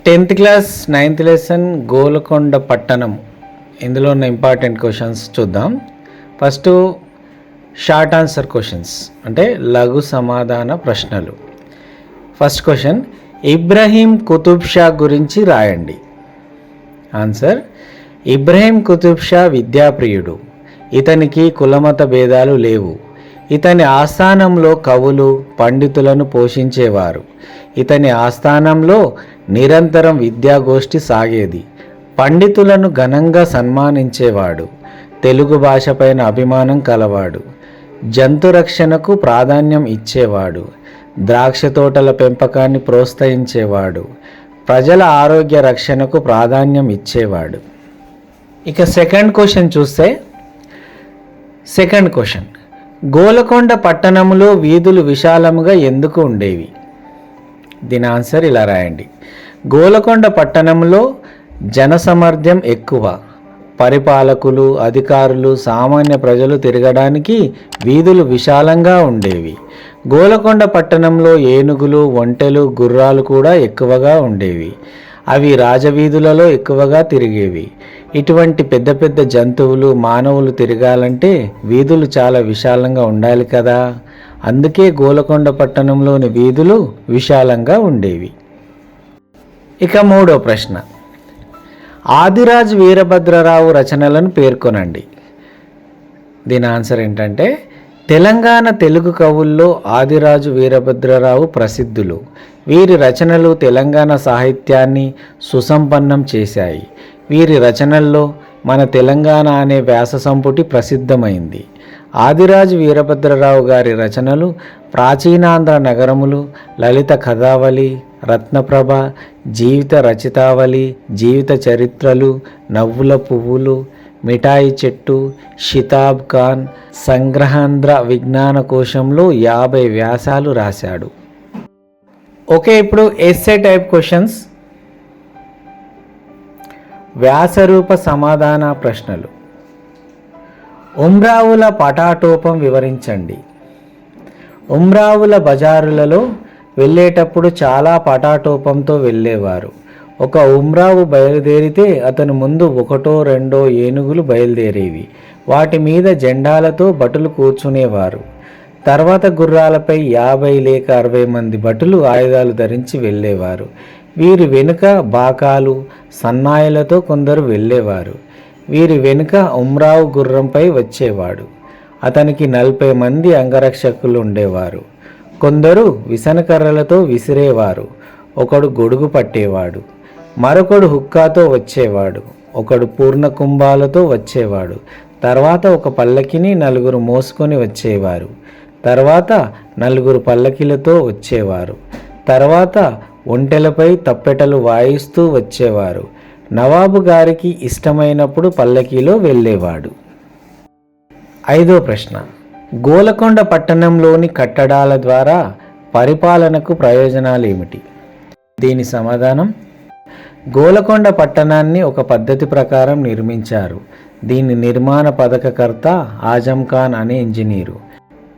10th class 9th lesson Golconda పట్టణం. ఇందులో ఉన్న ఇంపార్టెంట్ క్వశ్చన్స్ చూద్దాం. ఫస్ట్ షార్ట్ ఆన్సర్ క్వశ్చన్స్ అంటే లఘు సమాధాన ప్రశ్నలు. ఫస్ట్ క్వశ్చన్, ఇబ్రహీం కుతుబ్ షా గురించి రాయండి. ఆన్సర్, ఇబ్రహీం కుతుబ్ షా విద్యాప్రియుడు. ఇతనికి కులమత భేదాలు లేవు. ఇతని ఆస్థానంలో కవులు పండితులను పోషించేవారు. ఇతని ఆస్థానంలో నిరంతరం విద్యాగోష్ఠి సాగేది. పండితులను ఘనంగా సన్మానించేవాడు. తెలుగు భాషపైన అభిమానం కలవాడు. జంతు రక్షణకు ప్రాధాన్యం ఇచ్చేవాడు. ద్రాక్ష తోటల పెంపకాన్ని ప్రోత్సహించేవాడు. ప్రజల ఆరోగ్య రక్షణకు ప్రాధాన్యం ఇచ్చేవాడు. ఇక సెకండ్ క్వశ్చన్ చూస్తే, సెకండ్ క్వశ్చన్, గోలకొండ పట్టణంలో వీధులు విశాలముగా ఎందుకు ఉండేవి? దీని ఆన్సర్ ఇలా రాయండి. గోలకొండ పట్టణంలో జనసమర్థ్యం ఎక్కువ. పరిపాలకులు, అధికారులు, సామాన్య ప్రజలు తిరగడానికి వీధులు విశాలంగా ఉండేవి. గోలకొండ పట్టణంలో ఏనుగులు, ఒంటెలు, గుర్రాలు కూడా ఎక్కువగా ఉండేవి. అవి రాజవీధులలో ఎక్కువగా తిరిగేవి. ఇటువంటి పెద్ద పెద్ద జంతువులు, మానవులు తిరగాలంటే వీధులు చాలా విశాలంగా ఉండాలి కదా. అందుకే గోలకొండ పట్టణంలోని వీధులు విశాలంగా ఉండేవి. ఇక మూడో ప్రశ్న, ఆదిరాజు వీరభద్రరావు రచనలను పేర్కొనండి. దీని ఆన్సర్ ఏంటంటే, తెలంగాణ తెలుగు కవుల్లో ఆదిరాజు వీరభద్రరావు ప్రసిద్ధులు. వీరి రచనలు తెలంగాణ సాహిత్యాన్ని సుసంపన్నం చేశాయి. వీరి రచనల్లో మన తెలంగాణ అనే వ్యాస సంపుటి ప్రసిద్ధమైంది. ఆదిరాజు వీరభద్రరావు గారి రచనలు ప్రాచీనాంధ్ర నగరములు, లలిత కథావళి, రత్నప్రభ, జీవిత రచితావళి, జీవిత చరిత్రలు, నవ్వుల పువ్వులు, మిఠాయి చెట్టు, షితాబ్ ఖాన్, సంగ్రహాంధ్ర విజ్ఞాన కోశంలో 50 వ్యాసాలు రాశాడు. ఓకే, ఇప్పుడు ఎస్సే టైప్ క్వశ్చన్స్, వ్యాసరూప సమాధాన ప్రశ్నలు. ఉమ్రావుల పటాటోపం వివరించండి. ఉమ్రావుల బజారులలో వెళ్ళేటప్పుడు చాలా పటాటోపంతో వెళ్ళేవారు. ఒక ఉమ్రావు బయలుదేరితే అతను ముందు 1-2 ఏనుగులు బయలుదేరేవి. వాటి మీద జెండాలతో భటులు కూర్చునేవారు. తర్వాత గుర్రాలపై 50 లేక 60 మంది భటులు ఆయుధాలు ధరించి వెళ్ళేవారు. వీరి వెనుక బాకాలు, సన్నాయిలతో కొందరు వెళ్ళేవారు. వీరి వెనుక ఉమ్రావు గుర్రంపై వచ్చేవాడు. అతనికి 40 మంది అంగరక్షకులు ఉండేవారు. కొందరు విసనకర్రలతో విసిరేవారు. ఒకడు గొడుగు పట్టేవాడు. మరొకడు హుక్కాతో వచ్చేవాడు. ఒకడు పూర్ణ కుంభాలతో వచ్చేవాడు. తర్వాత ఒక పల్లకిని 4 మోసుకొని వచ్చేవారు. తర్వాత 4 పల్లకిలతో వచ్చేవారు. తర్వాత ఒంటెలపై తప్పెటలు వాయిస్తూ వచ్చేవారు. నవాబు గారికి ఇష్టమైనప్పుడు పల్లకీలో వెళ్ళేవాడు. ఐదో ప్రశ్న, గోలకొండ పట్టణంలోని కట్టడాల ద్వారా పరిపాలనకు ప్రయోజనాలు ఏమిటి? దీని సమాధానం, గోలకొండ పట్టణాన్ని ఒక పద్ధతి ప్రకారం నిర్మించారు. దీని నిర్మాణ పథకకర్త ఆజం ఖాన్ అనే ఇంజనీరు.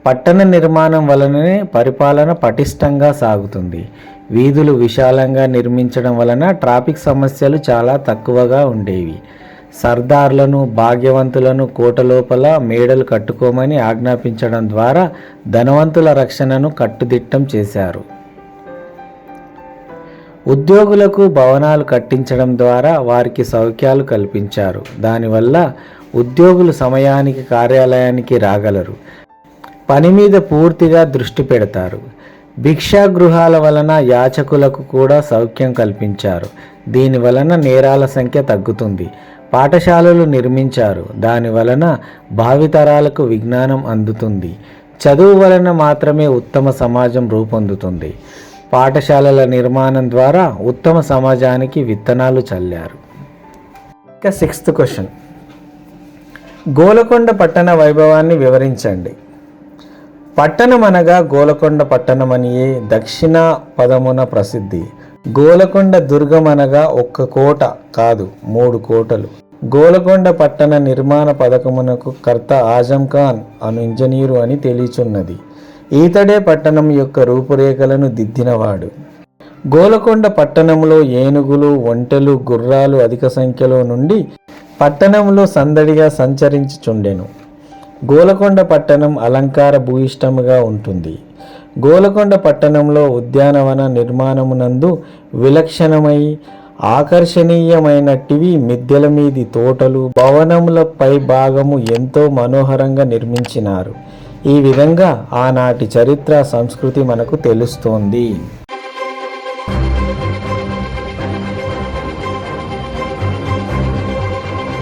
పట్టణ నిర్మాణం వలననే పరిపాలన పటిష్టంగా సాగుతుంది. వీధులు విశాలంగా నిర్మించడం వలన ట్రాఫిక్ సమస్యలు చాలా తక్కువగా ఉండేవి. సర్దార్లను, భాగ్యవంతులను కోట లోపల మేడలు కట్టుకోమని ఆజ్ఞాపించడం ద్వారా ధనవంతుల రక్షణను కట్టుదిట్టం చేశారు. ఉద్యోగులకు భవనాలు కట్టించడం ద్వారా వారికి సౌఖ్యాలు కల్పించారు. దానివల్ల ఉద్యోగులు సమయానికి కార్యాలయానికి రాగలరు. పని మీద పూర్తిగా దృష్టి పెడతారు. భిక్షాగృహాల వలన యాచకులకు కూడా సౌఖ్యం కల్పించారు. దీని వలన నేరాల సంఖ్య తగ్గుతుంది. పాఠశాలలు నిర్మించారు. దాని వలన భావితరాలకు విజ్ఞానం అందుతుంది. చదువు వలన మాత్రమే ఉత్తమ సమాజం రూపొందుతుంది. పాఠశాలల నిర్మాణం ద్వారా ఉత్తమ సమాజానికి విత్తనాలు చల్లారు. ఇక 6th క్వశ్చన్, గోలకొండ పట్టణ వైభవాన్ని వివరించండి. పట్టణం అనగా గోలకొండ పట్టణమనియే దక్షిణ పదమున ప్రసిద్ధి. గోలకొండ దుర్గం అనగా ఒక్క కోట కాదు, 3 కోటలు. గోలకొండ పట్టణ నిర్మాణ పథకమునకు కర్త ఆజం ఖాన్ అను ఇంజనీరు అని తెలియచున్నది. ఈతడే పట్టణం యొక్క రూపురేఖలను దిద్దినవాడు. గోలకొండ పట్టణంలో ఏనుగులు, ఒంటెలు, గుర్రాలు అధిక సంఖ్యలో నుండి పట్టణంలో సందడిగా సంచరించుచుండెను. గోలకొండ పట్టణం అలంకార భూయిష్టముగా ఉంటుంది. గోలకొండ పట్టణంలో ఉద్యానవన నిర్మాణమునందు విలక్షణమై ఆకర్షణీయమైనటివి మిద్దెల మీది తోటలు, భవనముల పై భాగము ఎంతో మనోహరంగా నిర్మించినారు. ఈ విధంగా ఆనాటి చరిత్ర సంస్కృతి మనకు తెలుస్తోంది.